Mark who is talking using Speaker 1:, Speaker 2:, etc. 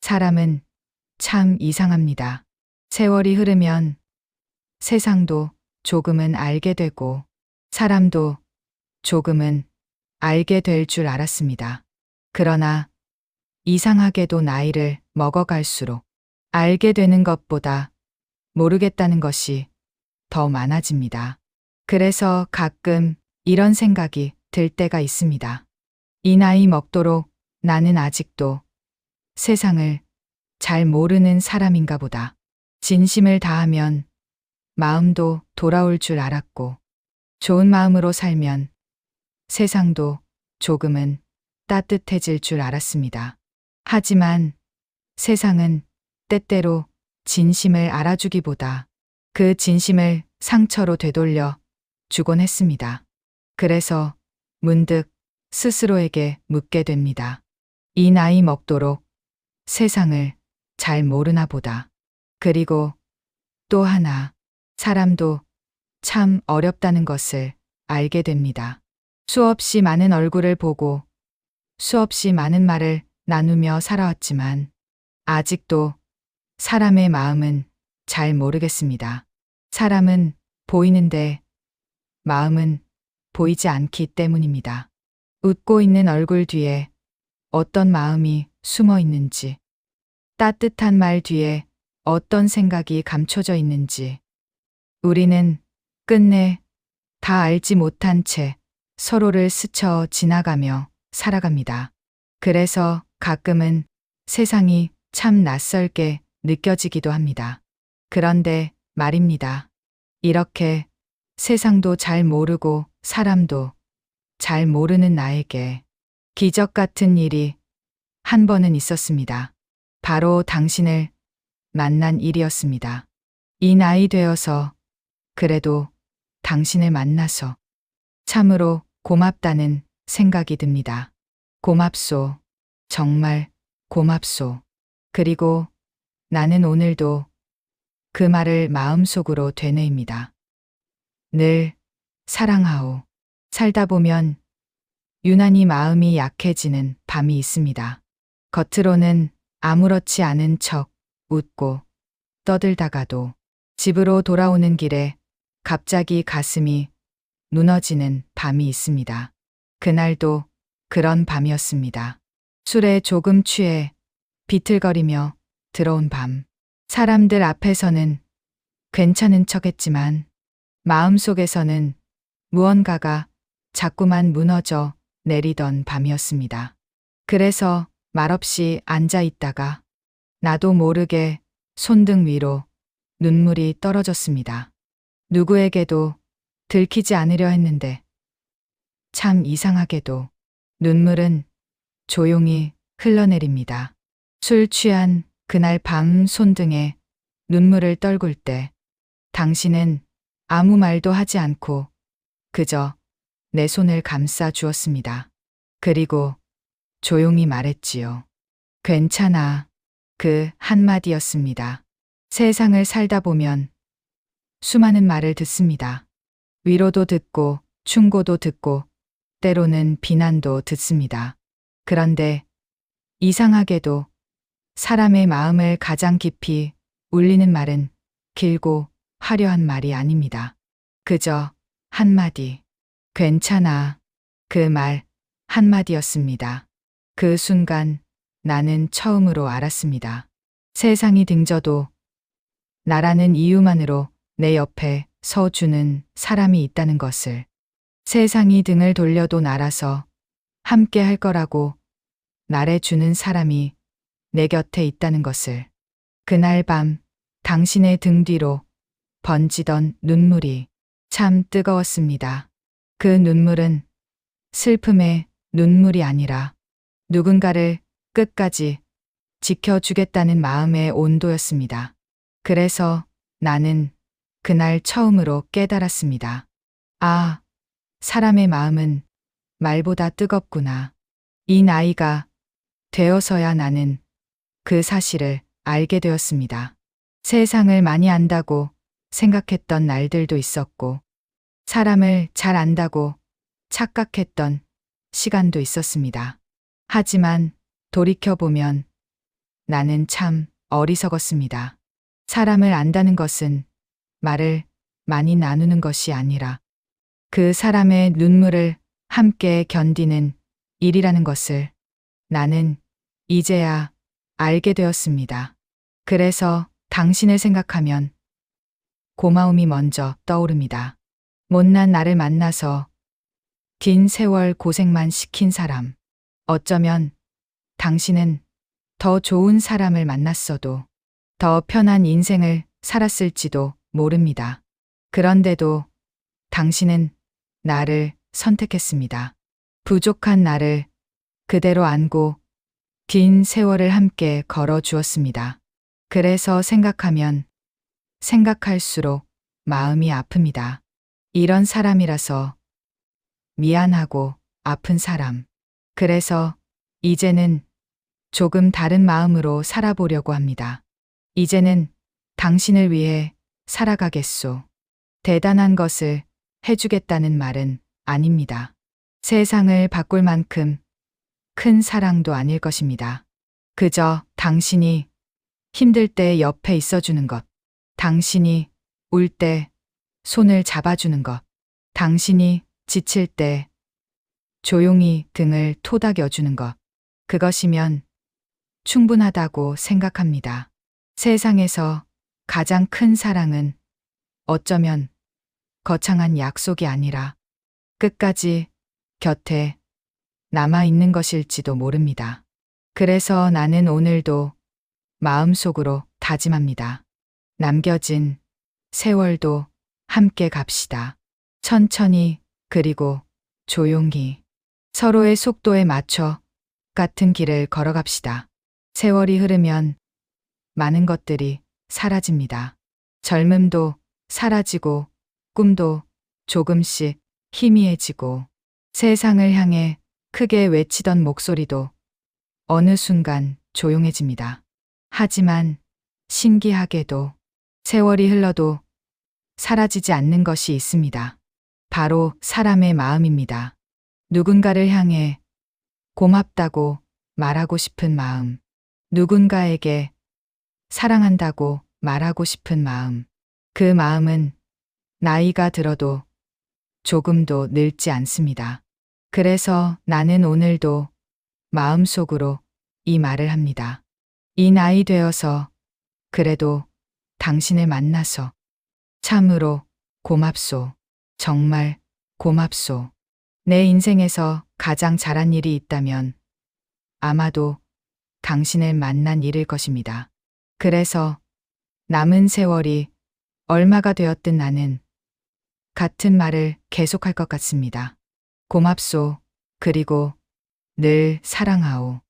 Speaker 1: 사람은 참 이상합니다. 세월이 흐르면 세상도 조금은 알게 되고 사람도 조금은 알게 될 줄 알았습니다. 그러나 이상하게도 나이를 먹어갈수록 알게 되는 것보다 모르겠다는 것이 더 많아집니다. 그래서 가끔 이런 생각이 들 때가 있습니다. 이 나이 먹도록 나는 아직도 세상을 잘 모르는 사람인가 보다. 진심을 다하면 마음도 돌아올 줄 알았고, 좋은 마음으로 살면 세상도 조금은 따뜻해질 줄 알았습니다. 하지만 세상은 때때로 진심을 알아주기보다 그 진심을 상처로 되돌려 주곤 했습니다. 그래서 문득 스스로에게 묻게 됩니다. 이 나이 먹도록 세상을 잘 모르나 보다. 그리고 또 하나, 사람도 참 어렵다는 것을 알게 됩니다. 수없이 많은 얼굴을 보고 수없이 많은 말을 나누며 살아왔지만 아직도 사람의 마음은 잘 모르겠습니다. 사람은 보이는데 마음은 보이지 않기 때문입니다. 웃고 있는 얼굴 뒤에 어떤 마음이 숨어 있는지, 따뜻한 말 뒤에 어떤 생각이 감춰져 있는지, 우리는 끝내 다 알지 못한 채 서로를 스쳐 지나가며 살아갑니다. 그래서 가끔은 세상이 참 낯설게 느껴지기도 합니다. 그런데 말입니다. 이렇게 세상도 잘 모르고 사람도 잘 모르는 나에게 기적 같은 일이 한 번은 있었습니다. 바로 당신을 만난 일이었습니다. 이 나이 되어서 그래도 당신을 만나서 참으로 고맙다는 생각이 듭니다. 고맙소. 정말 고맙소. 그리고 나는 오늘도 그 말을 마음속으로 되뇌입니다. 늘 사랑하오. 살다 보면 유난히 마음이 약해지는 밤이 있습니다. 겉으로는 아무렇지 않은 척 웃고 떠들다가도 집으로 돌아오는 길에 갑자기 가슴이 무너지는 밤이 있습니다. 그날도 그런 밤이었습니다. 술에 조금 취해 비틀거리며 들어온 밤. 사람들 앞에서는 괜찮은 척 했지만 마음속에서는 무언가가 자꾸만 무너져 내리던 밤이었습니다. 그래서 말없이 앉아 있다가 나도 모르게 손등 위로 눈물이 떨어졌습니다. 누구에게도 들키지 않으려 했는데 참 이상하게도 눈물은 조용히 흘러내립니다. 술 취한 그날 밤 손등에 눈물을 떨굴 때 당신은 아무 말도 하지 않고 그저 내 손을 감싸 주었습니다. 그리고 조용히 말했지요. 괜찮아. 그 한마디였습니다. 세상을 살다 보면 수많은 말을 듣습니다. 위로도 듣고 충고도 듣고 때로는 비난도 듣습니다. 그런데 이상하게도 사람의 마음을 가장 깊이 울리는 말은 길고 화려한 말이 아닙니다. 그저 한마디. 괜찮아. 그 말 한마디였습니다. 그 순간 나는 처음으로 알았습니다. 세상이 등져도 나라는 이유만으로 내 옆에 서주는 사람이 있다는 것을, 세상이 등을 돌려도 날아서 함께 할 거라고 말해주는 사람이 내 곁에 있다는 것을. 그날 밤 당신의 등 뒤로 번지던 눈물이 참 뜨거웠습니다. 그 눈물은 슬픔의 눈물이 아니라 누군가를 끝까지 지켜주겠다는 마음의 온도였습니다. 그래서 나는 그날 처음으로 깨달았습니다. 아, 사람의 마음은 말보다 뜨겁구나. 이 나이가 되어서야 나는 그 사실을 알게 되었습니다. 세상을 많이 안다고 생각했던 날들도 있었고, 사람을 잘 안다고 착각했던 시간도 있었습니다. 하지만 돌이켜보면 나는 참 어리석었습니다. 사람을 안다는 것은 말을 많이 나누는 것이 아니라 그 사람의 눈물을 함께 견디는 일이라는 것을 나는 이제야 알게 되었습니다. 그래서 당신을 생각하면 고마움이 먼저 떠오릅니다. 못난 나를 만나서 긴 세월 고생만 시킨 사람. 어쩌면 당신은 더 좋은 사람을 만났어도 더 편한 인생을 살았을지도 모릅니다. 그런데도 당신은 나를 선택했습니다. 부족한 나를 그대로 안고 긴 세월을 함께 걸어 주었습니다. 그래서 생각하면 생각할수록 마음이 아픕니다. 이런 사람이라서 미안하고 아픈 사람. 그래서 이제는 조금 다른 마음으로 살아보려고 합니다. 이제는 당신을 위해 살아가겠소. 대단한 것을 해주겠다는 말은 아닙니다. 세상을 바꿀 만큼 큰 사랑도 아닐 것입니다. 그저 당신이 힘들 때 옆에 있어주는 것. 당신이 울 때 손을 잡아주는 것. 당신이 지칠 때 조용히 등을 토닥여주는 것. 그것이면 충분하다고 생각합니다. 세상에서 가장 큰 사랑은 어쩌면 거창한 약속이 아니라 끝까지 곁에 남아있는 것일지도 모릅니다. 그래서 나는 오늘도 마음속으로 다짐합니다. 남겨진 세월도 함께 갑시다. 천천히 그리고 조용히 서로의 속도에 맞춰 같은 길을 걸어갑시다. 세월이 흐르면 많은 것들이 사라집니다. 젊음도 사라지고 꿈도 조금씩 희미해지고 세상을 향해 크게 외치던 목소리도 어느 순간 조용해집니다. 하지만 신기하게도 세월이 흘러도 사라지지 않는 것이 있습니다. 바로 사람의 마음입니다. 누군가를 향해 고맙다고 말하고 싶은 마음. 누군가에게 사랑한다고 말하고 싶은 마음. 그 마음은 나이가 들어도 조금도 늙지 않습니다. 그래서 나는 오늘도 마음속으로 이 말을 합니다. 이 나이 되어서 그래도 당신을 만나서 참으로 고맙소. 정말 고맙소. 내 인생에서 가장 잘한 일이 있다면 아마도 당신을 만난 일일 것입니다. 그래서 남은 세월이 얼마가 되었든 나는 같은 말을 계속할 것 같습니다. 고맙소. 그리고 늘 사랑하오.